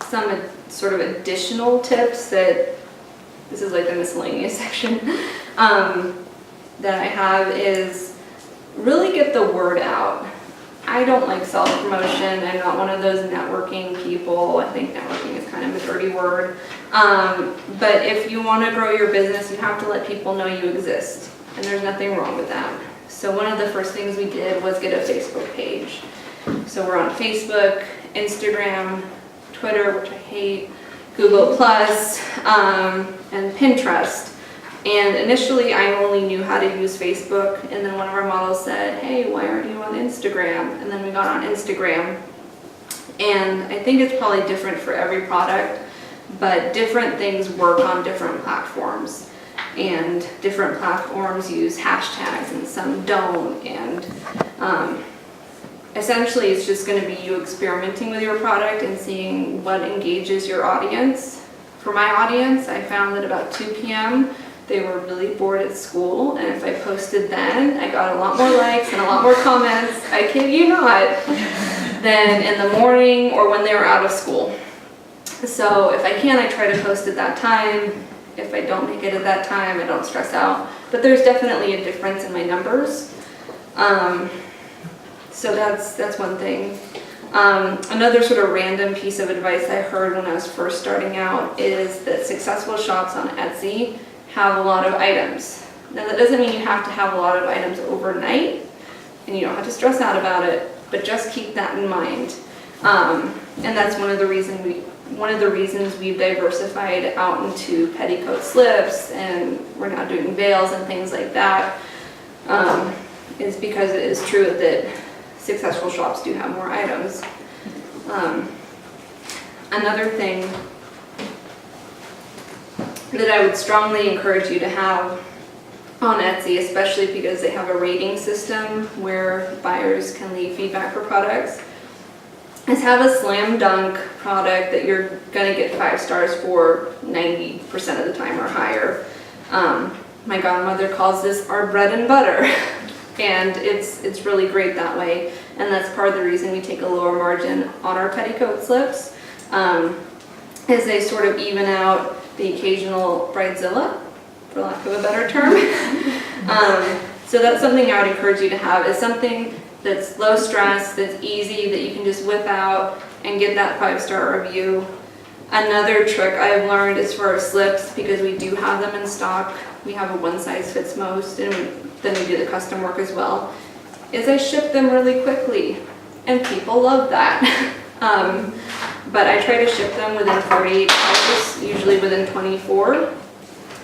some sort of additional tips that, this is like the miscellaneous section, that I have is really get the word out. I don't like self-promotion. I'm not one of those networking people. I think networking is kind of a dirty word. But if you want to grow your business, you have to let people know you exist. And there's nothing wrong with that. So one of the first things we did was get a Facebook page. So we're on Facebook, Instagram, Twitter, which I hate, Google+, and Pinterest. And initially I only knew how to use Facebook, and then one of our models said, hey, why aren't you on Instagram? And then we got on Instagram. And I think it's probably different for every product, but different things work on different platforms. And different platforms use hashtags and some don't. And essentially it's just going to be you experimenting with your product and seeing what engages your audience. For my audience, I found that about 2 p.m. they were really bored at school, and if I posted then, I got a lot more likes and a lot more comments, I kid you not, than in the morning or when they were out of school. So if I can, I try to post at that time. If I don't make it at that time, I don't stress out. But there's definitely a difference in my numbers. So that's one thing. Another sort of random piece of advice I heard when I was first starting out is that successful shops on Etsy have a lot of items. Now that doesn't mean you have to have a lot of items overnight, and you don't have to stress out about it, but just keep that in mind. And that's one of the reasons we've diversified out into petticoat slips, and we're now doing veils and things like that, is because it is true that successful shops do have more items. Another thing that I would strongly encourage you to have on Etsy, especially because they have a rating system where buyers can leave feedback for products, is have a slam dunk product that you're going to get 5 stars for 90% of the time or higher. My godmother calls this our bread and butter, and it's really great that way. And that's part of the reason we take a lower margin on our petticoat slips, is they sort of even out the occasional bridezilla, for lack of a better term. So that's something I would encourage you to have, is something that's low stress, that's easy, that you can just whip out and get that 5-star review. Another trick I've learned is for our slips, because we do have them in stock, we have a one size fits most, and then we do the custom work as well, is I ship them really quickly, and people love that. But I try to ship them within 48 hours, usually within 24,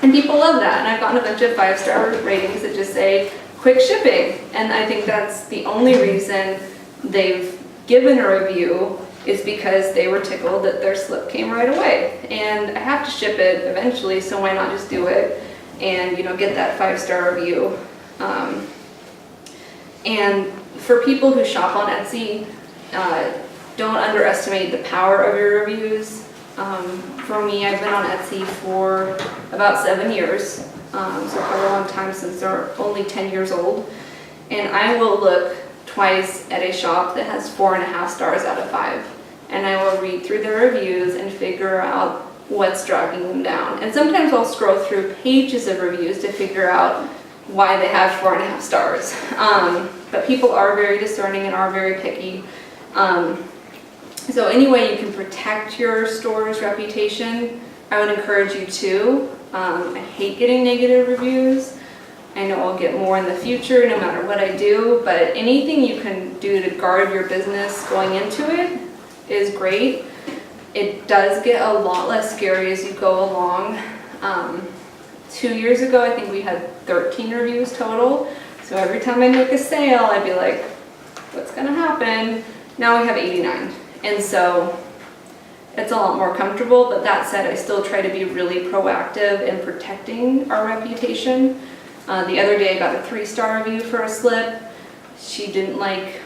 and people love that. And I've gotten a bunch of 5-star ratings that just say quick shipping, and I think that's the only reason they've given a review, is because they were tickled that their slip came right away. And I have to ship it eventually, so why not just do it and get that 5-star review. And for people who shop on Etsy, don't underestimate the power of your reviews. For me, I've been on Etsy for about 7 years, so quite a long time, since they're only 10 years old. And I will look twice at a shop that has 4.5 stars out of 5. And I will read through their reviews and figure out what's dragging them down. And sometimes I'll scroll through pages of reviews to figure out why they have 4.5 stars. But people are very discerning and are very picky. So any way you can protect your store's reputation, I would encourage you to. I hate getting negative reviews. I know I'll get more in the future no matter what I do, but anything you can do to guard your business going into it is great. It does get a lot less scary as you go along. 2 years ago, I think we had 13 reviews total. So every time I make a sale, I'd be like, what's gonna happen? Now we have 89. And so it's a lot more comfortable, but that said, I still try to be really proactive in protecting our reputation. The other day I got a 3-star review for a slip. She didn't like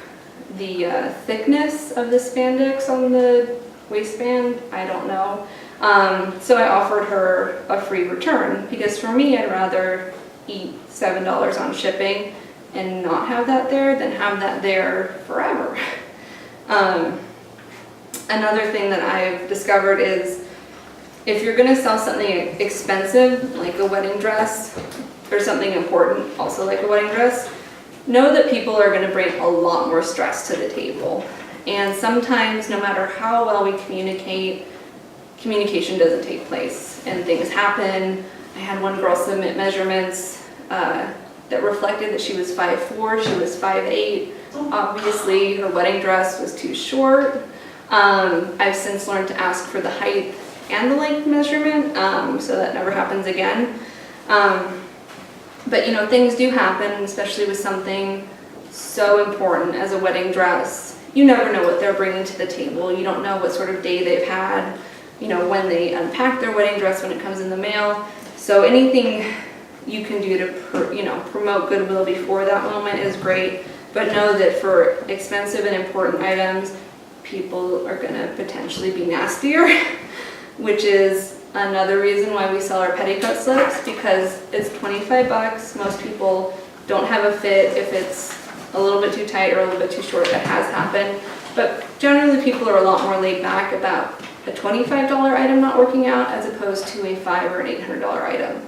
the thickness of the spandex on the waistband. I don't know. So I offered her a free return, because for me, I'd rather eat $7 on shipping and not have that there than have that there forever. Another thing that I've discovered is if you're going to sell something expensive, like a wedding dress, or something important, also like a wedding dress, know that people are going to bring a lot more stress to the table. And sometimes, no matter how well we communicate, communication doesn't take place and things happen. I had one girl submit measurements that reflected that she was 5'4", she was 5'8". Obviously, her wedding dress was too short. I've since learned to ask for the height and the length measurement, so that never happens again. But you know, things do happen, especially with something so important as a wedding dress. You never know what they're bringing to the table. You don't know what sort of day they've had, you know, when they unpack their wedding dress, when it comes in the mail. So anything you can do to promote goodwill before that moment is great. But know that for expensive and important items, people are going to potentially be nastier, which is another reason why we sell our petticoat slips, because it's 25 bucks. Most people don't have a fit if it's a little bit too tight or a little bit too short. That has happened. But generally people are a lot more laid back about a $25 item not working out as opposed to a $500 or an $800 item.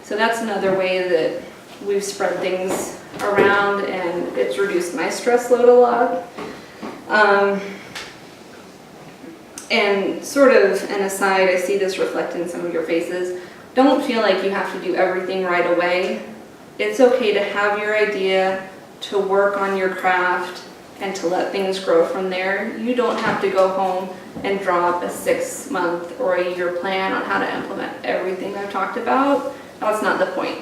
So that's another way that we've spread things around, and it's reduced my stress load a lot. And sort of an aside, I see this reflected in some of your faces. Don't feel like you have to do everything right away. It's okay to have your idea, to work on your craft, and to let things grow from there. You don't have to go home and drop a 6-month or a year plan on how to implement everything I've talked about. That's not the point.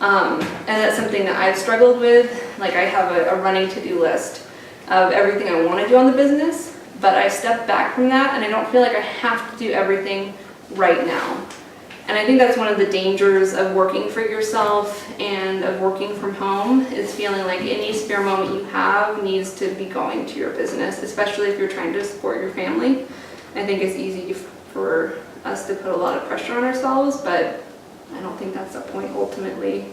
And that's something that I've struggled with. Like, I have a running to-do list of everything I want to do on the business, but I step back from that and I don't feel like I have to do everything right now. And I think that's one of the dangers of working for yourself and of working from home, is feeling like any spare moment you have needs to be going to your business, especially if you're trying to support your family. I think it's easy for us to put a lot of pressure on ourselves, but I don't think that's the point ultimately.